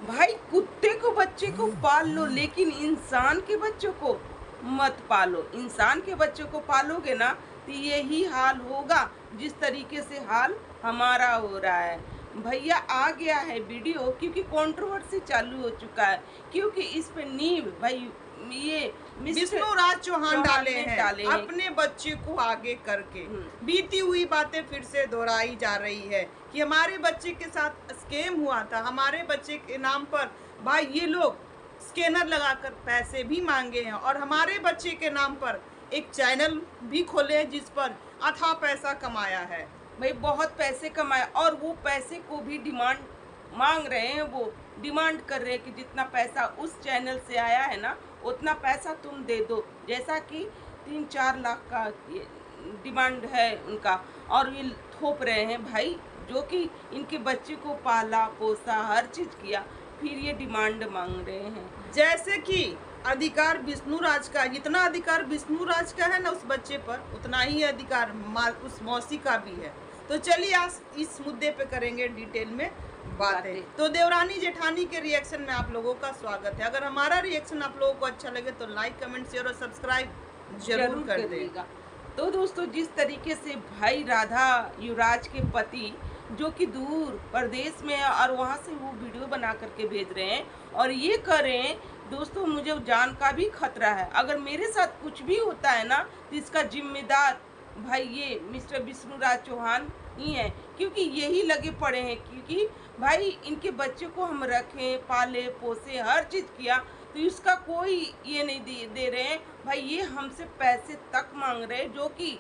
भाई कुत्ते को बच्चे को पाल लो, लेकिन इंसान के बच्चों को मत पालो। इंसान के बच्चों को पालोगे ना तो यही हाल होगा जिस तरीके से हाल हमारा हो रहा है। भैया आ गया है वीडियो, क्योंकि कंट्रोवर्सी चालू हो चुका है, क्योंकि इस पे नींव भाई ये विष्णु राज चौहान डाले हैं डाले अपने बच्चे को आगे करके। बीती हुई बातें फिर से दोहराई जा रही है कि हमारे बच्चे के साथ स्कैम हुआ था, हमारे बच्चे के नाम पर भाई ये लोग स्कैनर लगाकर पैसे भी मांगे हैं, और हमारे बच्चे के नाम पर एक चैनल भी खोले हैं जिस पर अथाह पैसा कमाया है। भाई बहुत पैसे कमाए, और वो पैसे को भी डिमांड मांग रहे हैं, वो डिमांड कर रहे हैं कि जितना पैसा उस चैनल से आया है ना उतना पैसा तुम दे दो। जैसा कि 3-4 लाख का डिमांड है उनका, और ये थोप रहे हैं भाई, जो कि इनके बच्चे को पाला पोसा हर चीज़ किया, फिर ये डिमांड मांग रहे हैं। जैसे कि अधिकार विष्णु राज का, जितना अधिकार विष्णु राज का है ना उस बच्चे पर, उतना ही अधिकार उस मौसी का भी है। तो चलिए आज इस मुद्दे पे करेंगे डिटेल में बातें। तो देवरानी जेठानी के रिएक्शन में आप लोगों का स्वागत है। अगर हमारा रिएक्शन आप लोगों को अच्छा लगे तो लाइक कमेंट शेयर और सब्सक्राइब जरूर कर देगा। तो दोस्तों, जिस तरीके से भाई राधा युवराज के पति जो कि दूर प्रदेश में है, और वहाँ से वो वीडियो बना करके भेज रहे हैं और ये कर रहे हैं, दोस्तों मुझे जान का भी खतरा है। अगर मेरे साथ कुछ भी होता है ना तो इसका जिम्मेदार भाई ये मिस्टर विष्णु राज चौहान ही है, क्योंकि यही लगे पड़े हैं। क्योंकि भाई इनके बच्चे को हम रखें पाले पोसे हर चीज़ किया, तो इसका कोई ये नहीं दे रहे हैं भाई। ये हमसे पैसे तक मांग रहे हैं, जो कि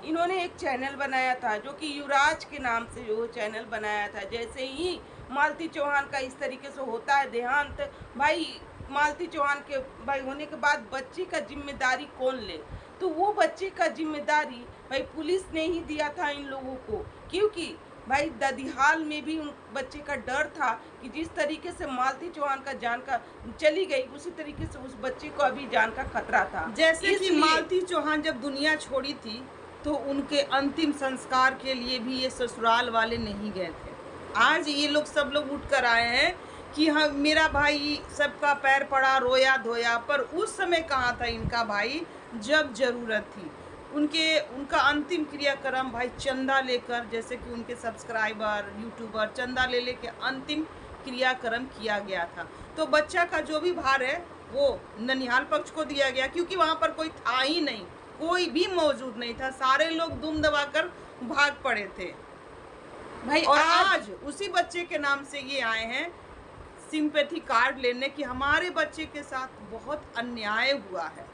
इन्होंने एक चैनल बनाया था, जो कि युवराज के नाम से वो चैनल बनाया था। जैसे ही मालती चौहान का इस तरीके से होता है देहांत, भाई मालती चौहान के भाई होने के बाद बच्चे का जिम्मेदारी कौन ले? तो वो बच्चे का जिम्मेदारी भाई पुलिस ने ही दिया था इन लोगों को, क्योंकि भाई ददिहाल में भी उन बच्चे का डर था कि जिस तरीके से मालती चौहान का जान का चली गई, उसी तरीके से उस बच्चे को अभी जान का खतरा था। जैसे कि मालती चौहान जब दुनिया छोड़ी थी तो उनके अंतिम संस्कार के लिए भी ये ससुराल वाले नहीं गए थे। आज ये लोग सब लोग उठ कर आए हैं कि हम, मेरा भाई सबका पैर पड़ा रोया धोया, पर उस समय कहाँ था इनका भाई जब जरूरत थी। उनका अंतिम क्रियाक्रम भाई चंदा लेकर, जैसे कि उनके सब्सक्राइबर यूट्यूबर चंदा ले लेके अंतिम क्रियाक्रम किया गया था। तो बच्चा का जो भी भार है वो ननिहाल पक्ष को दिया गया, क्योंकि वहाँ पर कोई था ही नहीं, कोई भी मौजूद नहीं था, सारे लोग दुम दबाकर भाग पड़े थे भाई। और आज उसी बच्चे के नाम से ये आए हैं सिंपैथी कार्ड लेने की हमारे बच्चे के साथ बहुत अन्याय हुआ है।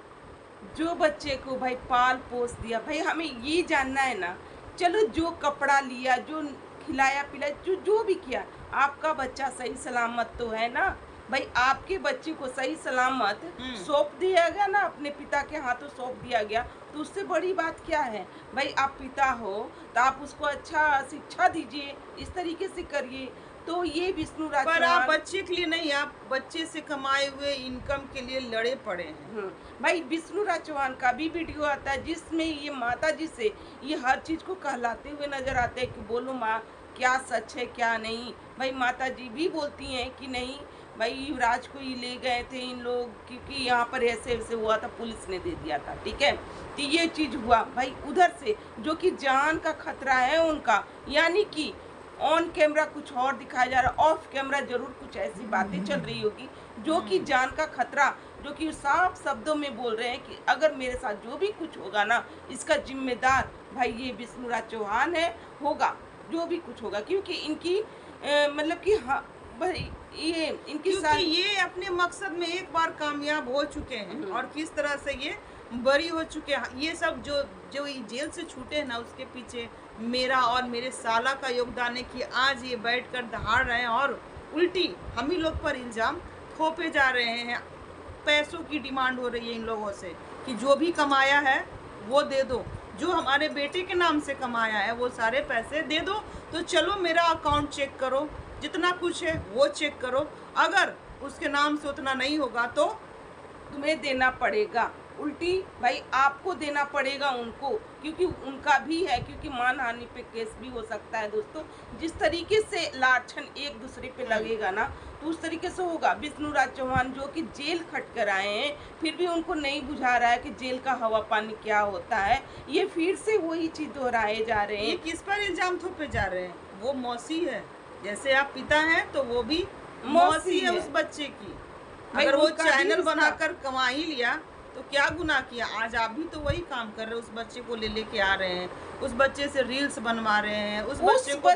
जो बच्चे को भाई पाल पोस दिया, भाई हमें ये जानना है ना, चलो जो कपड़ा लिया, जो खिलाया पिलाया, जो भी किया, आपका बच्चा सही सलामत तो है ना भाई। आपके बच्चे को सही सलामत सौंप दिया गया ना, अपने पिता के हाथों सौंप दिया गया, तो उससे बड़ी बात क्या है भाई। आप पिता हो तो आप उसको अच्छा शिक्षा दीजिए, इस तरीके से करिए। तो ये विष्णु राज पर आप बच्चे के लिए नहीं, आप बच्चे से कमाए हुए इनकम के लिए लड़े पड़े हैं। भाई विष्णु राज चौहान का भी वीडियो आता है जिसमें ये माता जी से ये हर चीज़ को कहलाते हुए नजर आते हैं कि बोलो माँ क्या सच है क्या नहीं। भाई माता जी भी बोलती हैं कि नहीं भाई युवराज को ही ले गए थे इन लोग, क्योंकि यहाँ पर ऐसे ऐसे हुआ था, पुलिस ने दे दिया था, ठीक है। तो ये चीज़ हुआ भाई उधर से, जो कि जान का खतरा है उनका, यानी कि ऑन कैमरा कुछ और दिखाया जा रहा है, ऑफ कैमरा जरूर कुछ ऐसी बातें चल रही होगी जो कि जान का खतरा, जो कि साफ शब्दों में बोल रहे हैं कि अगर मेरे साथ जो भी कुछ होगा ना, इसका जिम्मेदार भाई ये विष्णु राज चौहान है, होगा जो भी कुछ होगा। क्योंकि इनकी मतलब कि हाँ भाई ये इनकी ये अपने मकसद में एक बार कामयाब हो चुके हैं और किस तरह से ये बरी हो चुके हैं। ये सब जो जेल से छूटे हैं ना, उसके पीछे मेरा और मेरे साला का योगदान है कि आज ये बैठकर दहाड़ रहे हैं और उल्टी हम ही लोग पर इल्ज़ाम थोपे जा रहे हैं। पैसों की डिमांड हो रही है इन लोगों से कि जो भी कमाया है वो दे दो, जो हमारे बेटे के नाम से कमाया है वो सारे पैसे दे दो। तो चलो मेरा अकाउंट चेक करो, जितना कुछ है वो चेक करो, अगर उसके नाम से उतना नहीं होगा तो तुम्हें देना पड़ेगा। उल्टी भाई आपको देना पड़ेगा उनको, क्योंकि उनका भी है, क्योंकि मानहानि पे केस भी हो सकता है दोस्तों। जिस तरीके से लाछन एक दूसरे पे लगेगा ना, तो उस तरीके से होगा। विष्णुराज चौहान जो कि जेल खट कर आए हैं, फिर भी उनको नहीं बुझा रहा है कि जेल का हवा पानी क्या होता है। ये फिर से वही चीज दोहराए जा रहे ये हैं। किस पर इल्जाम थोपे जा रहे हैं? वो मौसी है, जैसे आप पिता हैं तो वो भी मौसी मौसी है है। उस बच्चे की। भाई अगर वो उनका भी चैनल रिश्ता- बनाकर कमा ही लिया तो क्या गुनाह किया? आज आप भी तो वही काम कर रहे हो, उस बच्चे को लेके आ रहे हैं, उस बच्चे से रील्स बनवा रहे हैं, उस बच्चे को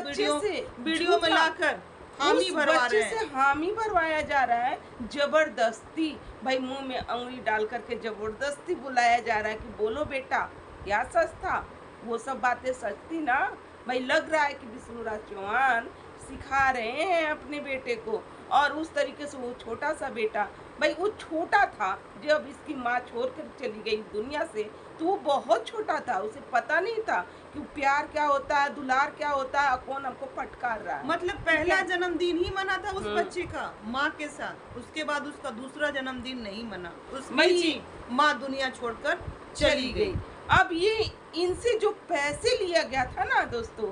वीडियो में लाकर हामी भरवा रहे हैं। से हामी भरवाया जा रहा है जबरदस्ती। भाई मुंह में अंगुली डाल करके जबरदस्ती बुलाया जा रहा है कि बोलो बेटा क्या सच था। वो सब बातें सच थी ना। भाई लग रहा है कि विष्णुराज चौहान सिखा रहे हैं अपने बेटे को, और उस तरीके से वो छोटा सा बेटा, भाई वो छोटा था जब इसकी माँ छोड़कर चली गई दुनिया से, तो वो बहुत छोटा था, उसे पता नहीं था कि प्यार क्या होता है, दुलार क्या होता है, कौन हमको फटकार रहा है। मतलब पहला जन्मदिन ही मना था उस बच्चे का माँ के साथ, उसके बाद उसका दूसरा जन्मदिन नहीं मना, उसमें ही माँ दुनिया छोड़कर चली गई। अब ये इनसे जो पैसे लिया गया था ना दोस्तों,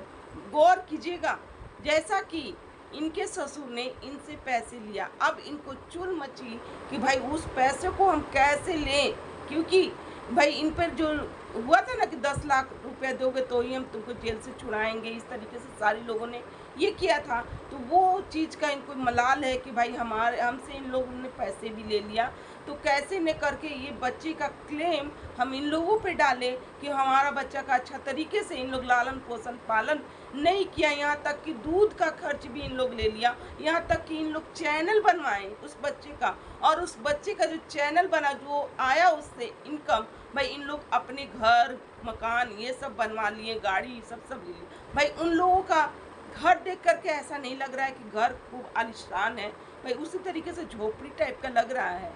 गौर कीजिएगा, जैसा कि इनके ससुर ने इनसे पैसे लिया, अब इनको चुल मची कि भाई उस पैसे को हम कैसे लें, क्योंकि भाई इन पर जो हुआ था ना कि 10 लाख रुपए दोगे तो ही हम तुमको जेल से छुड़ाएंगे, इस तरीके से सारे लोगों ने ये किया था। तो वो चीज़ का इनको मलाल है कि भाई हमसे इन लोगों ने पैसे भी ले लिया, तो कैसे न करके ये बच्चे का क्लेम हम इन लोगों पे डालें कि हमारा बच्चा का अच्छा तरीके से इन लोग लालन पोषण पालन नहीं किया, यहाँ तक कि दूध का खर्च भी इन लोग ले लिया, यहाँ तक कि इन लोग चैनल बनवाए उस बच्चे का, और उस बच्चे का जो चैनल बना, जो आया उससे इनकम, भाई इन लोग अपने घर मकान ये सब बनवा लिए, गाड़ी सब ले लिए। भाई उन लोगों का घर देख करके ऐसा नहीं लग रहा है कि घर खूब आलिशान है, भाई उसी तरीके से झोपड़ी टाइप का लग रहा है।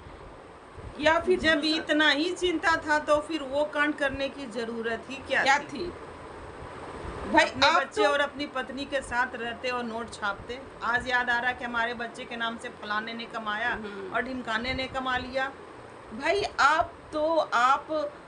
या फिर जब इतना ही चिंता था तो फिर वो कांड करने की जरूरत ही क्या थी? भाई अपने बच्चे और अपनी पत्नी के साथ रहते और नोट छापते। आज याद आ रहा कि हमारे बच्चे के नाम से फलाने ने कमाया और ढिमकाने ने कमा लिया। भाई आप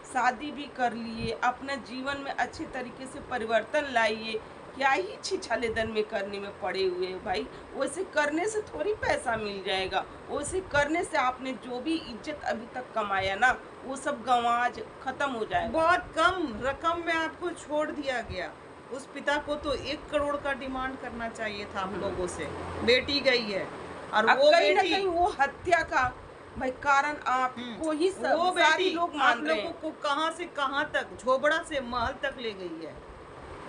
शादी भी कर लिए, अपने जीवन में अच्छे तरीके से परिवर्तन लाइए, क्या ही छिछालेदन में करने में पड़े हुए हैं भाई। वैसे करने से थोड़ी पैसा मिल जाएगा, वैसे करने से आपने जो भी इज्जत अभी तक कमाया ना, वो सब गंवाज खत्म हो जाएगा। बहुत कम रकम में आपको छोड़ दिया गया। उस पिता को तो 1 करोड़ का डिमांड करना चाहिए था आप लोगों से। बेटी गई है और वो कहीं ना बेटी कहीं वो हत्या का भाई कारण आपको ही सब वो सारी लोग मान रहे हैं। लोगों को कहां से कहां तक, झोबड़ा से महल तक ले गई है।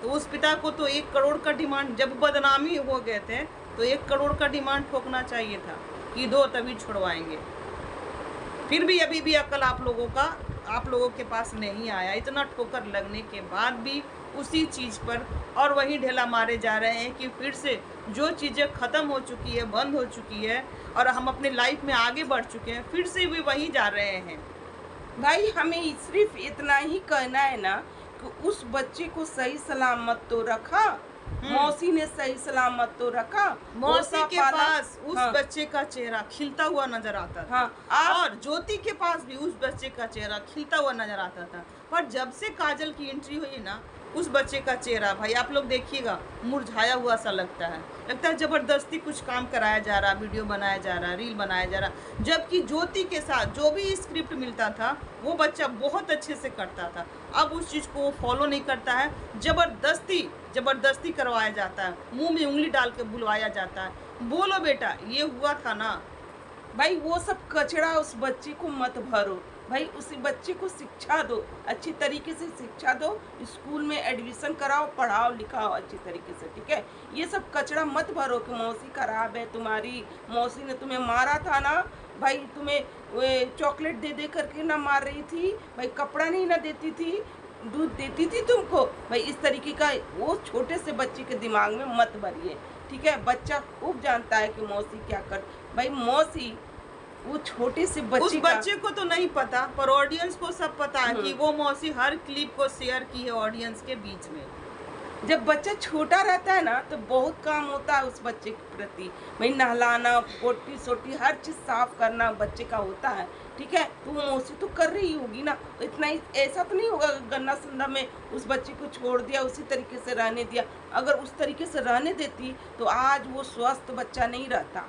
तो उस पिता को तो 1 करोड़ का डिमांड, जब बदनामी हो गए थे तो 1 करोड़ का डिमांड ठोकना चाहिए था कि दो तभी छुड़वाएंगे। फिर भी अभी भी अकल आप लोगों के पास नहीं आया। इतना ठोकर लगने के बाद भी उसी चीज़ पर और वही ढेला मारे जा रहे हैं कि फिर से जो चीज़ें ख़त्म हो चुकी है, बंद हो चुकी है और हम अपने लाइफ में आगे बढ़ चुके हैं, फिर से भी वहीं जा रहे हैं। भाई हमें सिर्फ इतना ही कहना है ना कि उस बच्चे को सही सलामत तो रखा, मौसी ने सही सलामत तो रखा। मौसी के पास उस बच्चे का चेहरा खिलता हुआ नजर आता था। और ज्योति के पास भी उस बच्चे का चेहरा खिलता हुआ नजर आता था। पर जब से काजल की एंट्री हुई ना, उस बच्चे का चेहरा भाई आप लोग देखिएगा मुरझाया हुआ सा लगता है जबरदस्ती कुछ काम कराया जा रहा, वीडियो बनाया जा रहा, रील बनाया जा रहा। जबकि ज्योति के साथ जो भी स्क्रिप्ट मिलता था वो बच्चा बहुत अच्छे से करता था। अब उस चीज़ को वो फॉलो नहीं करता है, जबरदस्ती करवाया जाता है, मुंह में उंगली डाल के बुलवाया जाता है। बोलो बेटा ये हुआ था ना। भाई वो सब कचरा उस बच्चे को मत भरो भाई, उसी बच्चे को शिक्षा दो, अच्छी तरीके से शिक्षा दो, स्कूल में एडमिशन कराओ, पढ़ाओ लिखाओ अच्छी तरीके से, ठीक है। ये सब कचरा मत भरो कि मौसी खराब है तुम्हारी, मौसी ने तुम्हें मारा था ना भाई, तुम्हें चॉकलेट दे दे करके ना मार रही थी भाई, कपड़ा नहीं ना देती थी, दूध देती थी तुमको भाई। इस तरीके का वो छोटे से बच्चे के दिमाग में मत भरिए, ठीक है। बच्चा खूब जानता है कि मौसी क्या कर, भाई मौसी वो छोटे से बच्चे को तो नहीं पता, पर ऑडियंस को सब पता है कि वो मौसी हर क्लिप को शेयर की है ऑडियंस के बीच में। जब बच्चा छोटा रहता है ना तो बहुत काम होता है उस बच्चे के प्रति। भाई नहलाना, पोटी सोटी हर चीज़ साफ करना बच्चे का होता है, ठीक है। तो वो मौसी तो कर रही होगी ना, इतना ही ऐसा तो नहीं होगा गन्ना संदा में उस बच्चे को छोड़ दिया, उसी तरीके से रहने दिया। अगर उस तरीके से रहने देती तो आज वो स्वस्थ बच्चा नहीं रहता,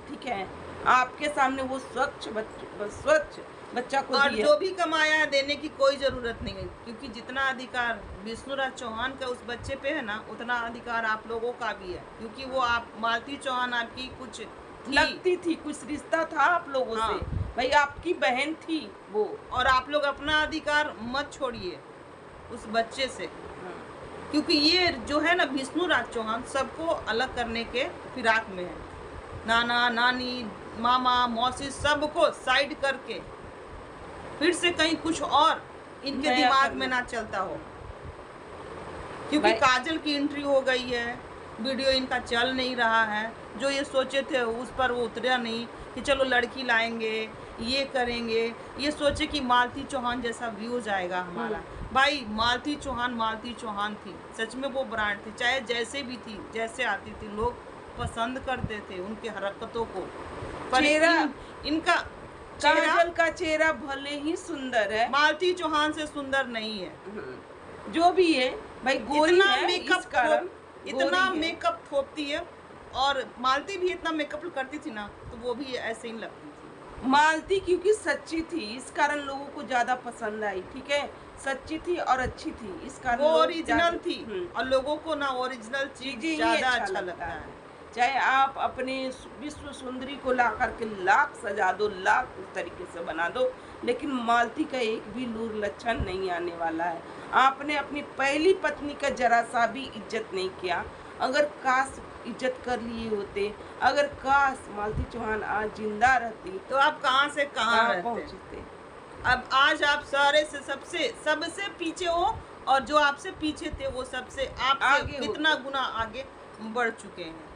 ठीक है। आपके सामने वो स्वच्छ बच्चा को और दिया। जो भी कमाया है देने की कोई जरूरत नहीं है, क्योंकि जितना अधिकार विष्णुराज चौहान का उस बच्चे पे है ना, उतना अधिकार आप लोगों का भी है, क्योंकि वो आप मालती चौहान आपकी कुछ लगती थी, कुछ रिश्ता था आप लोगों हाँ। से, भाई आपकी बहन थी वो। और आप लोग अपना अधिकार मत छोड़िए उस बच्चे से, क्योंकि ये जो है ना विष्णुराज चौहान सबको अलग करने के फिराक में है। नाना नानी, मामा मौसी सबको साइड करके फिर से कहीं कुछ और इनके नया दिमाग करना। में ना चलता हो, क्योंकि काजल की एंट्री हो गई है, वीडियो इनका चल नहीं रहा है। जो ये सोचे थे उस पर वो उतरा नहीं कि चलो लड़की लाएंगे, ये करेंगे, ये सोचे कि मालती चौहान जैसा व्यूज आएगा हमारा। भाई मालती चौहान थी, सच में वो ब्रांड थी, चाहे जैसे भी थी, जैसे आती थी लोग पसंद करते थे उनके हरकतों को। पर इनका काजल का चेहरा भले ही सुंदर है, मालती चौहान से सुंदर नहीं है। जो भी है भाई, गोरी इतना है, मेकअप इस कारण इतना गोरी है। मेकअप थोपती है, और मालती भी इतना मेकअप करती थी ना तो वो भी ऐसे ही लगती थी। मालती क्योंकि सच्ची थी, इस कारण लोगों को ज्यादा पसंद आई, ठीक है। सच्ची थी और अच्छी थी, इस कारण वो लोग ओरिजिनल ज्यादा- थी, और लोगों को ना ओरिजिनल चीज चीजें ही ज्यादा अच्छा लगता है। चाहे आप अपने विश्व सुंदरी को ला करके लाख सजा दो, लाख उस तरीके से बना दो, लेकिन मालती का एक भी लूर लक्षण नहीं आने वाला है। आपने अपनी पहली पत्नी का जरा सा भी इज्जत नहीं किया। अगर काश इज्जत कर लिए होते, अगर काश मालती चौहान आज जिंदा रहती तो आप कहाँ से कहाँ रहते? पहुंचते। अब आज आप सारे से सबसे पीछे हो, और जो आपसे पीछे थे वो सबसे आपसे आगे कितना गुना आगे बढ़ चुके हैं।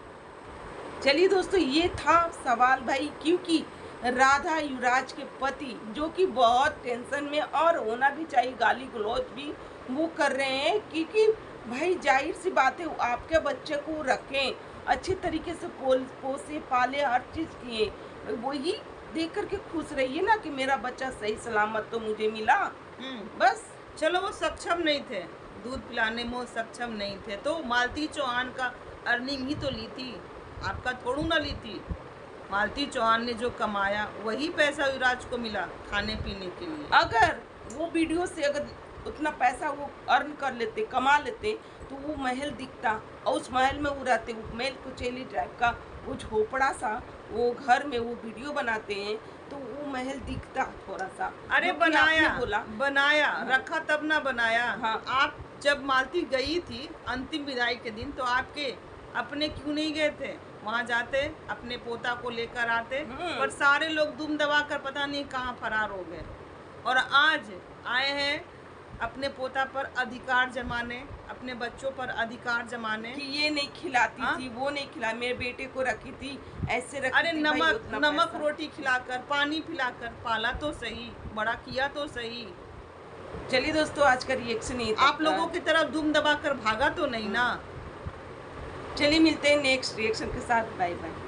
चलिए दोस्तों, ये था सवाल भाई, क्योंकि राधा युवराज के पति जो कि बहुत टेंशन में, और होना भी चाहिए, गाली गलौज भी वो कर रहे हैं, क्योंकि भाई जाहिर सी बात है आपके बच्चे को रखें, अच्छे तरीके से पोसे पाले, हर चीज़ किए, वही देख करके खुश रहिए ना कि मेरा बच्चा सही सलामत तो मुझे मिला। बस चलो वो सक्षम नहीं थे, दूध पिलाने में वो सक्षम नहीं थे, तो मालती चौहान का अर्निंग ही तो ली थी, आपका थोड़ू ना ली थी। मालती चौहान ने जो कमाया वही पैसा युवराज को मिला खाने पीने के लिए। अगर वो वीडियो से अगर उतना पैसा वो अर्न कर लेते, कमा लेते, तो वो महल दिखता, और उस महल में वो रहते, वो महल कुचेली टाइप का वो झोपड़ा सा, वो घर में वो वीडियो बनाते हैं तो वो महल दिखता थोड़ा सा। अरे जो कि आपने बोला बनाया रखा तब ना बनाया। हाँ। आप जब मालती गई थी अंतिम विदाई के दिन, तो आपके अपने क्यों नहीं गए थे वहाँ? जाते अपने पोता को लेकर आते, पर सारे लोग दुम दबा कर पता नहीं कहाँ फरार हो गए। और आज आए हैं अपने पोता पर अधिकार जमाने, अपने बच्चों पर अधिकार जमाने कि ये नहीं खिलाती हाँ? थी, वो नहीं खिला, मेरे बेटे को रखी थी, ऐसे रखी अरे थी, भाई नमक उतना नमक पैसा। रोटी खिलाकर, पानी पिलाकर पाला तो सही, बड़ा किया तो सही। चलिए दोस्तों, आज का रिएक्शन ये आप लोगों की तरफ दुम दबा कर भागा तो नहीं ना। चलिए मिलते हैं नेक्स्ट रिएक्शन के साथ। Bye bye.